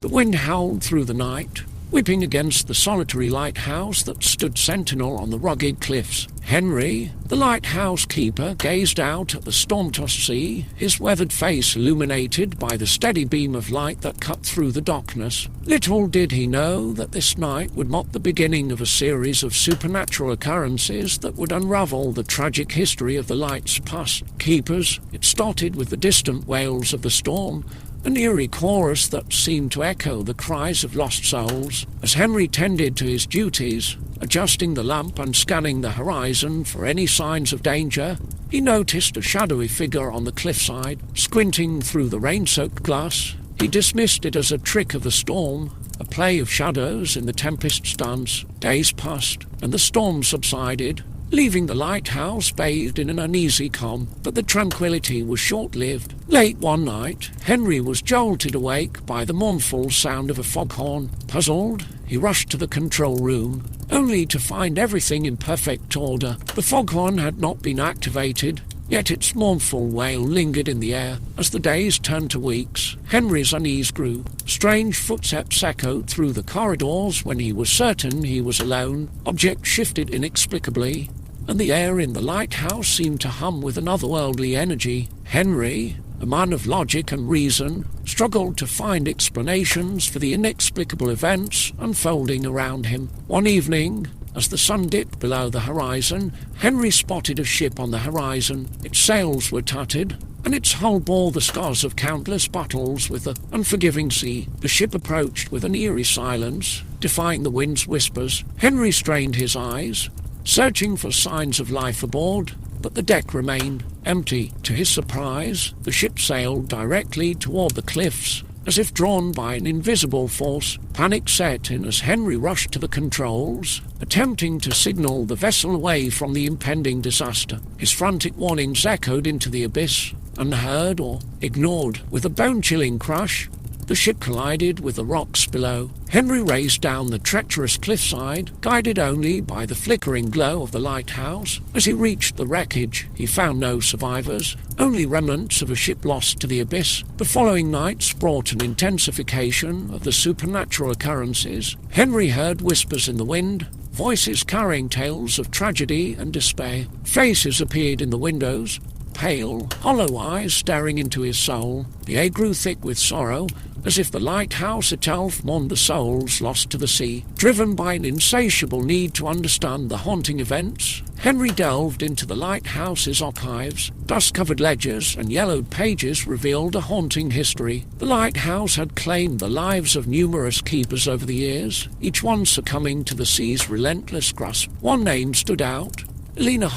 The wind howled through the night, whipping against the solitary lighthouse that stood sentinel on the rugged cliffs. Henry, the lighthouse keeper, gazed out at the storm-tossed sea, his weathered face illuminated by the steady beam of light that cut through the darkness. Little did he know that this night would mark the beginning of a series of supernatural occurrences that would unravel the tragic history of the light's past keepers. It started with the distant wails of the storm, an eerie chorus that seemed to echo the cries of lost souls. As Henry tended to his duties, adjusting the lamp and scanning the horizon for any signs of danger, he noticed a shadowy figure on the cliffside. Squinting through the rain-soaked glass, he dismissed it as a trick of the storm, a play of shadows in the tempest's dance. Days passed, and the storm subsided, leaving the lighthouse bathed in an uneasy calm. But the tranquility was short-lived. Late one night, Henry was jolted awake by the mournful sound of a foghorn. Puzzled, he rushed to the control room, only to find everything in perfect order. The foghorn had not been activated, yet its mournful wail lingered in the air. As the days turned to weeks, Henry's unease grew. Strange footsteps echoed through the corridors when he was certain he was alone. Objects shifted inexplicably, and the air in the lighthouse seemed to hum with an otherworldly energy. Henry, a man of logic and reason, struggled to find explanations for the inexplicable events unfolding around him. One evening, as the sun dipped below the horizon, Henry spotted a ship on the horizon. Its sails were tattered, and its hull bore the scars of countless battles with the unforgiving sea. The ship approached with an eerie silence, defying the wind's whispers. Henry strained his eyes, searching for signs of life aboard, but the deck remained empty. To his surprise, the ship sailed directly toward the cliffs, as if drawn by an invisible force. Panic set in as Henry rushed to the controls, attempting to signal the vessel away from the impending disaster. His frantic warnings echoed into the abyss, unheard or ignored. With a bone-chilling crash, the ship collided with the rocks below. Henry raced down the treacherous cliffside, guided only by the flickering glow of the lighthouse. As he reached the wreckage, he found no survivors, only remnants of a ship lost to the abyss. The following nights brought an intensification of the supernatural occurrences. Henry heard whispers in the wind, voices carrying tales of tragedy and despair. Faces appeared in the windows, pale, hollow eyes staring into his soul. The air grew thick with sorrow, as if the lighthouse itself mourned the souls lost to the sea. Driven by an insatiable need to understand the haunting events, Henry delved into the lighthouse's archives. Dust-covered ledgers and yellowed pages revealed a haunting history. The lighthouse had claimed the lives of numerous keepers over the years, each one succumbing to the sea's relentless grasp. One name stood out: Eleanor,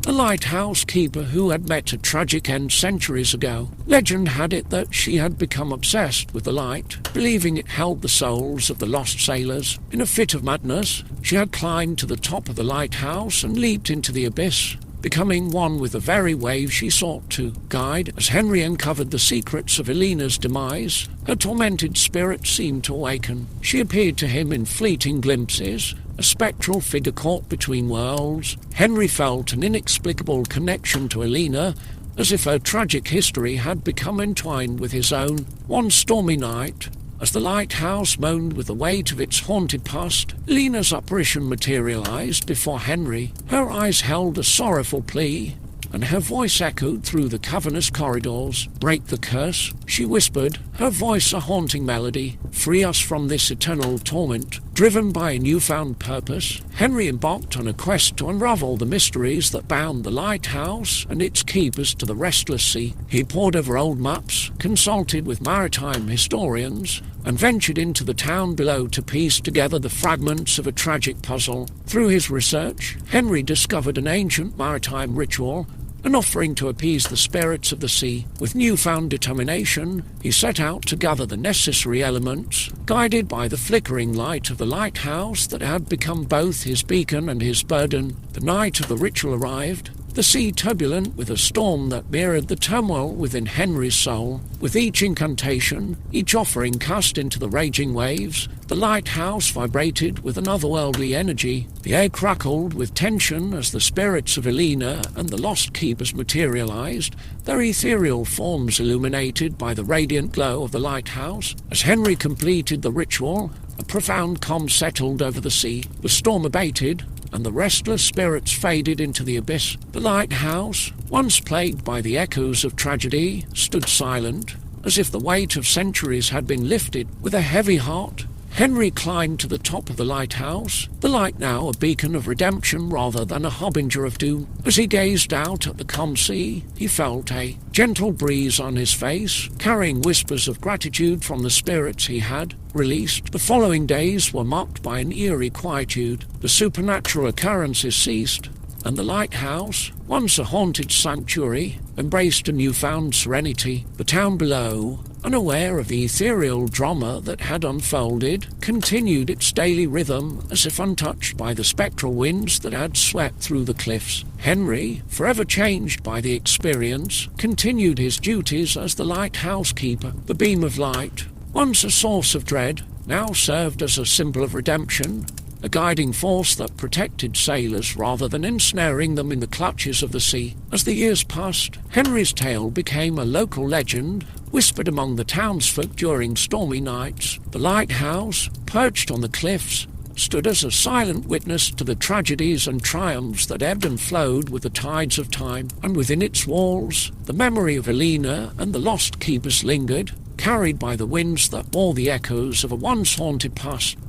a lighthouse keeper who had met a tragic end centuries ago. Legend had it that she had become obsessed with the light, believing it held the souls of the lost sailors. In a fit of madness, she had climbed to the top of the lighthouse and leaped into the abyss, becoming one with the very wave she sought to guide. As Henry uncovered the secrets of Eleanor's demise, her tormented spirit seemed to awaken. She appeared to him in fleeting glimpses, a spectral figure caught between worlds. Henry felt an inexplicable connection to Eleanor, as if her tragic history had become entwined with his own. One stormy night, as the lighthouse moaned with the weight of its haunted past, Eleanor's apparition materialized before Henry. Her eyes held a sorrowful plea, and her voice echoed through the cavernous corridors. "Break the curse," she whispered, her voice a haunting melody. "Free us from this eternal torment." Driven by a newfound purpose, Henry embarked on a quest to unravel the mysteries that bound the lighthouse and its keepers to the restless sea. He pored over old maps, consulted with maritime historians, and ventured into the town below to piece together the fragments of a tragic puzzle. Through his research, Henry discovered an ancient maritime ritual, an offering to appease the spirits of the sea. With newfound determination, he set out to gather the necessary elements, guided by the flickering light of the lighthouse that had become both his beacon and his burden. The night of the ritual arrived, the sea turbulent with a storm that mirrored the turmoil within Henry's soul. With each incantation, each offering cast into the raging waves, the lighthouse vibrated with an otherworldly energy. The air crackled with tension as the spirits of Eleanor and the lost keepers materialized, their ethereal forms illuminated by the radiant glow of the lighthouse. As Henry completed the ritual, a profound calm settled over the sea. The storm abated, and the restless spirits faded into the abyss. The lighthouse, once plagued by the echoes of tragedy, stood silent, as if the weight of centuries had been lifted. With a heavy heart, Henry climbed to the top of the lighthouse, the light now a beacon of redemption rather than a harbinger of doom. As he gazed out at the calm sea, he felt a gentle breeze on his face, carrying whispers of gratitude from the spirits he had released. The following days were marked by an eerie quietude. The supernatural occurrences ceased, and the lighthouse, once a haunted sanctuary, embraced a newfound serenity. The town below, unaware of the ethereal drama that had unfolded, continued its daily rhythm as if untouched by the spectral winds that had swept through the cliffs. Henry, forever changed by the experience, continued his duties as the lighthouse keeper. The beam of light, once a source of dread, now served as a symbol of redemption, a guiding force that protected sailors rather than ensnaring them in the clutches of the sea. As the years passed, Henry's tale became a local legend, whispered among the townsfolk during stormy nights. The lighthouse, perched on the cliffs, stood as a silent witness to the tragedies and triumphs that ebbed and flowed with the tides of time. And within its walls, the memory of Eleanor and the lost keepers lingered, carried by the winds that bore the echoes of a once haunted past.